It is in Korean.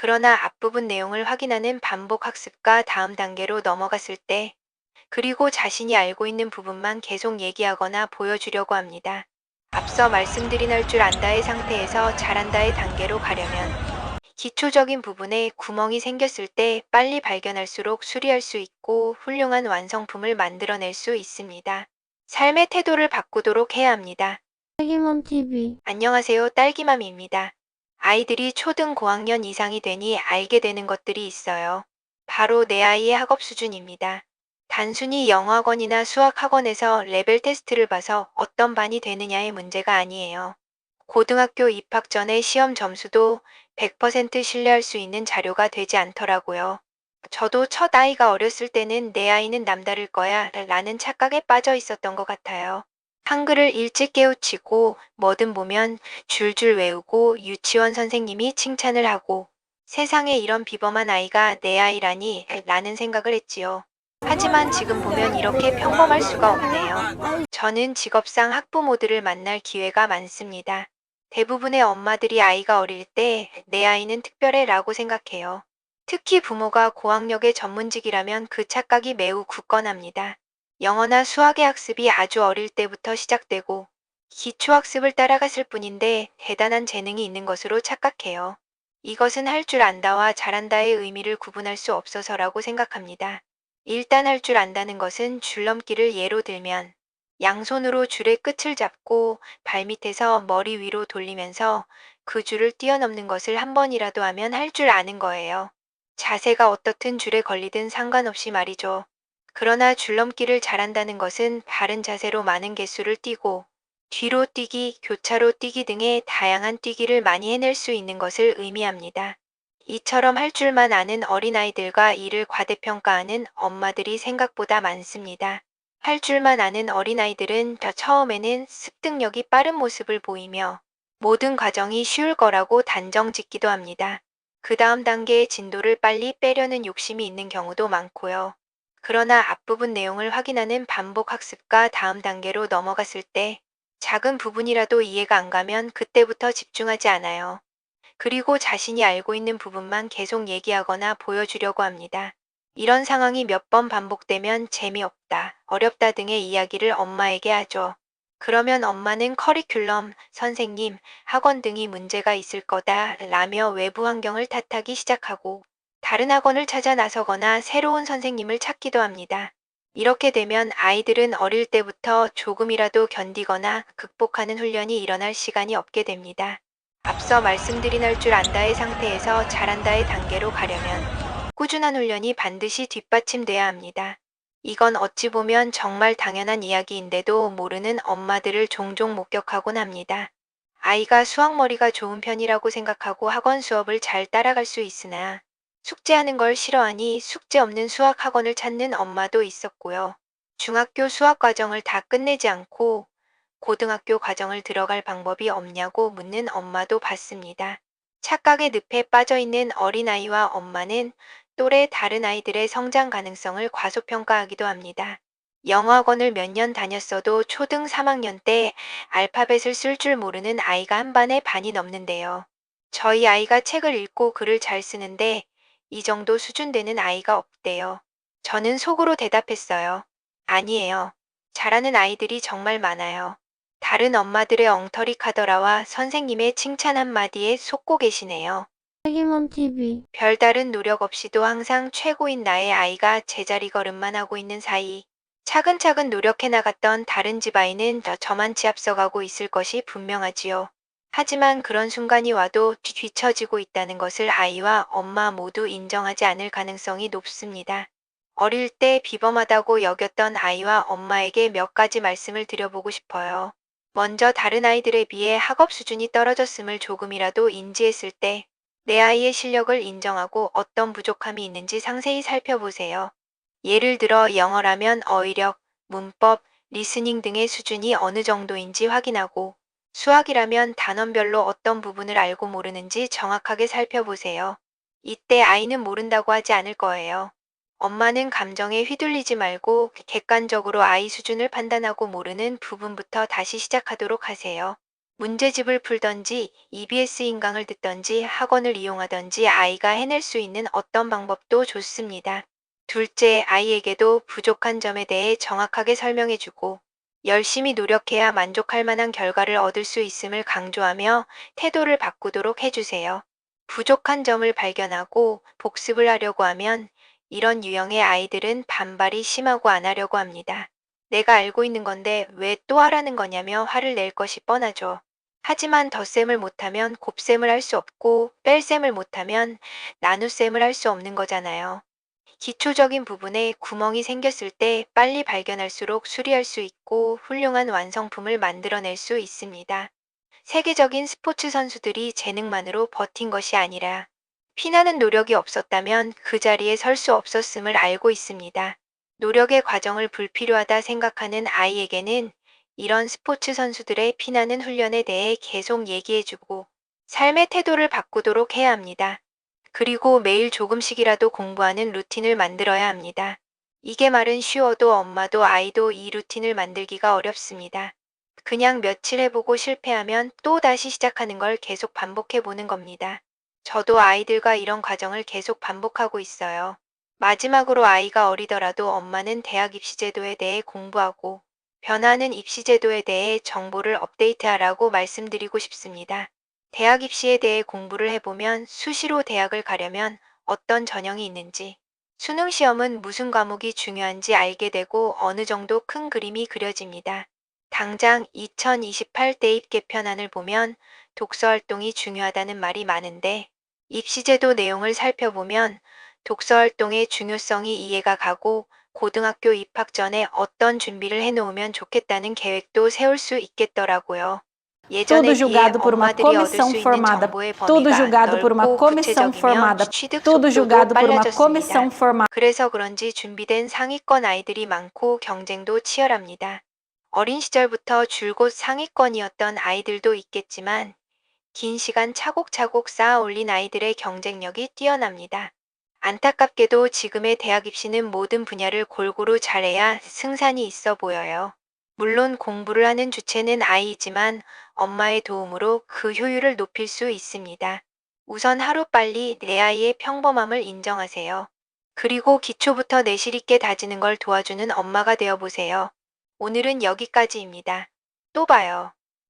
그러나 앞부분 내용을 확인하는 반복 학습과 다음 단계로 넘어갔을 때, 그리고 자신이 알고 있는 부분만 계속 얘기하거나 보여주려고 합니다. 앞서 말씀드린 할 줄 안다의 상태에서 잘한다의 단계로 가려면 기초적인 부분에 구멍이 생겼을 때 빨리 발견할수록 수리할 수 있고 훌륭한 완성품을 만들어낼 수 있습니다. 삶의 태도를 바꾸도록 해야 합니다. 딸기맘 TV. 안녕하세요, 딸기맘입니다. 아이들이 초등 고학년 이상이 되니 알게 되는 것들이 있어요. 바로 내 아이의 학업 수준입니다. 단순히 영어학원이나 수학학원에서 레벨 테스트를 봐서 어떤 반이 되느냐의 문제가 아니에요. 고등학교 입학 전에 시험 점수도 100% 신뢰할 수 있는 자료가 되지 않더라고요. 저도 첫 아이가 어렸을 때는 내 아이는 남다를 거야 라는 착각에 빠져 있었던 것 같아요. 한글을 일찍 깨우치고 뭐든 보면 줄줄 외우고 유치원 선생님이 칭찬을 하고 세상에 이런 비범한 아이가 내 아이라니 라는 생각을 했지요. 하지만 지금 보면 이렇게 평범할 수가 없네요. 저는 직업상 학부모들을 만날 기회가 많습니다. 대부분의 엄마들이 아이가 어릴 때 내 아이는 특별해 라고 생각해요. 특히 부모가 고학력의 전문직이라면 그 착각이 매우 굳건합니다. 영어나 수학의 학습이 아주 어릴 때부터 시작되고 기초학습을 따라갔을 뿐인데 대단한 재능이 있는 것으로 착각해요. 이것은 할 줄 안다와 잘한다의 의미를 구분할 수 없어서라고 생각합니다. 일단 할 줄 안다는 것은 줄넘기를 예로 들면 양손으로 줄의 끝을 잡고 발밑에서 머리 위로 돌리면서 그 줄을 뛰어넘는 것을 한 번이라도 하면 할 줄 아는 거예요. 자세가 어떻든 줄에 걸리든 상관없이 말이죠. 그러나 줄넘기를 잘한다는 것은 바른 자세로 많은 개수를 뛰고 뒤로 뛰기, 교차로 뛰기 등의 다양한 뛰기를 많이 해낼 수 있는 것을 의미합니다. 이처럼 할 줄만 아는 어린아이들과 이를 과대평가하는 엄마들이 생각보다 많습니다. 할 줄만 아는 어린아이들은 처음에는 습득력이 빠른 모습을 보이며 모든 과정이 쉬울 거라고 단정 짓기도 합니다. 그 다음 단계의 진도를 빨리 빼려는 욕심이 있는 경우도 많고요. 그러나 앞부분 내용을 확인하는 반복 학습과 다음 단계로 넘어갔을 때 작은 부분이라도 이해가 안 가면 그때부터 집중하지 않아요. 그리고 자신이 알고 있는 부분만 계속 얘기하거나 보여주려고 합니다. 이런 상황이 몇 번 반복되면 재미없다, 어렵다 등의 이야기를 엄마에게 하죠. 그러면 엄마는 커리큘럼, 선생님, 학원 등이 문제가 있을 거다 라며 외부 환경을 탓하기 시작하고 다른 학원을 찾아 나서거나 새로운 선생님을 찾기도 합니다. 이렇게 되면 아이들은 어릴 때부터 조금이라도 견디거나 극복하는 훈련이 일어날 시간이 없게 됩니다. 앞서 말씀드린 할 줄 안다의 상태에서 잘한다의 단계로 가려면 꾸준한 훈련이 반드시 뒷받침돼야 합니다. 이건 어찌 보면 정말 당연한 이야기인데도 모르는 엄마들을 종종 목격하곤 합니다. 아이가 수학머리가 좋은 편이라고 생각하고 학원 수업을 잘 따라갈 수 있으나 숙제하는 걸 싫어하니 숙제 없는 수학 학원을 찾는 엄마도 있었고요. 중학교 수학 과정을 다 끝내지 않고 고등학교 과정을 들어갈 방법이 없냐고 묻는 엄마도 봤습니다. 착각의 늪에 빠져 있는 어린아이와 엄마는 또래 다른 아이들의 성장 가능성을 과소평가하기도 합니다. 영어학원을 몇 년 다녔어도 초등 3학년 때 알파벳을 쓸 줄 모르는 아이가 한 반에 반이 넘는데요. 저희 아이가 책을 읽고 글을 잘 쓰는데 이 정도 수준 되는 아이가 없대요. 저는 속으로 대답했어요. 아니에요. 잘하는 아이들이 정말 많아요. 다른 엄마들의 엉터리 카더라와 선생님의 칭찬 한마디에 속고 계시네요. 딸기맘 TV. 별다른 노력 없이도 항상 최고인 나의 아이가 제자리 걸음만 하고 있는 사이 차근차근 노력해 나갔던 다른 집 아이는 저만치 앞서가고 있을 것이 분명하지요. 하지만 그런 순간이 와도 뒤처지고 있다는 것을 아이와 엄마 모두 인정하지 않을 가능성이 높습니다. 어릴 때 비범하다고 여겼던 아이와 엄마에게 몇 가지 말씀을 드려보고 싶어요. 먼저 다른 아이들에 비해 학업 수준이 떨어졌음을 조금이라도 인지했을 때 내 아이의 실력을 인정하고 어떤 부족함이 있는지 상세히 살펴보세요. 예를 들어 영어라면 어휘력, 문법, 리스닝 등의 수준이 어느 정도인지 확인하고 수학이라면 단원별로 어떤 부분을 알고 모르는지 정확하게 살펴보세요. 이때 아이는 모른다고 하지 않을 거예요. 엄마는 감정에 휘둘리지 말고 객관적으로 아이 수준을 판단하고 모르는 부분부터 다시 시작하도록 하세요. 문제집을 풀던지 EBS 인강을 듣던지 학원을 이용하던지 아이가 해낼 수 있는 어떤 방법도 좋습니다. 둘째, 아이에게도 부족한 점에 대해 정확하게 설명해주고 열심히 노력해야 만족할 만한 결과를 얻을 수 있음을 강조하며 태도를 바꾸도록 해주세요. 부족한 점을 발견하고 복습을 하려고 하면 이런 유형의 아이들은 반발이 심하고 안 하려고 합니다. 내가 알고 있는 건데 왜 또 하라는 거냐며 화를 낼 것이 뻔하죠. 하지만 덧셈을 못하면 곱셈을 할 수 없고 뺄셈을 못하면 나눗셈을 할 수 없는 거잖아요. 기초적인 부분에 구멍이 생겼을 때 빨리 발견할수록 수리할 수 있고 훌륭한 완성품을 만들어낼 수 있습니다. 세계적인 스포츠 선수들이 재능만으로 버틴 것이 아니라 피나는 노력이 없었다면 그 자리에 설 수 없었음을 알고 있습니다. 노력의 과정을 불필요하다 생각하는 아이에게는 이런 스포츠 선수들의 피나는 훈련에 대해 계속 얘기해주고 삶의 태도를 바꾸도록 해야 합니다. 그리고 매일 조금씩이라도 공부하는 루틴을 만들어야 합니다. 이게 말은 쉬워도 엄마도 아이도 이 루틴을 만들기가 어렵습니다. 그냥 며칠 해보고 실패하면 또 다시 시작하는 걸 계속 반복해 보는 겁니다. 저도 아이들과 이런 과정을 계속 반복하고 있어요. 마지막으로 아이가 어리더라도 엄마는 대학 입시제도에 대해 공부하고 변화하는 입시제도에 대해 정보를 업데이트하라고 말씀드리고 싶습니다. 대학 입시에 대해 공부를 해보면 수시로 대학을 가려면 어떤 전형이 있는지, 수능 시험은 무슨 과목이 중요한지 알게 되고 어느 정도 큰 그림이 그려집니다. 당장 2028 대입 개편안을 보면 독서 활동이 중요하다는 말이 많은데 입시제도 내용을 살펴보면 독서 활동의 중요성이 이해가 가고 고등학교 입학 전에 어떤 준비를 해놓으면 좋겠다는 계획도 세울 수 있겠더라고요. Tudo 예전에 비해 julgado por uma 엄마들이 얻을 comissão 수 있는 formada, 정보의 tudo 범위가 julgado por uma 넓고 comissão 구체적이며 formada, 취득 tudo 속도도 julgado por uma 빨라졌습니다. comissão formada. 그래서 그런지 준비된 상위권 아이들이 많고 경쟁도 치열합니다. 어린 시절부터 줄곧 상위권이었던 아이들도 있겠지만 긴 시간 차곡차곡 쌓아 올린 아이들의 경쟁력이 뛰어납니다. 안타깝게도 지금의 대학 입시는 모든 분야를 골고루 잘해야 승산이 있어 보여요. 물론 공부를 하는 주체는 아이이지만 엄마의 도움으로 그 효율을 높일 수 있습니다. 우선 하루빨리 내 아이의 평범함을 인정하세요. 그리고 기초부터 내실 있게 다지는 걸 도와주는 엄마가 되어 보세요. 오늘은 여기까지입니다. 또 봐요.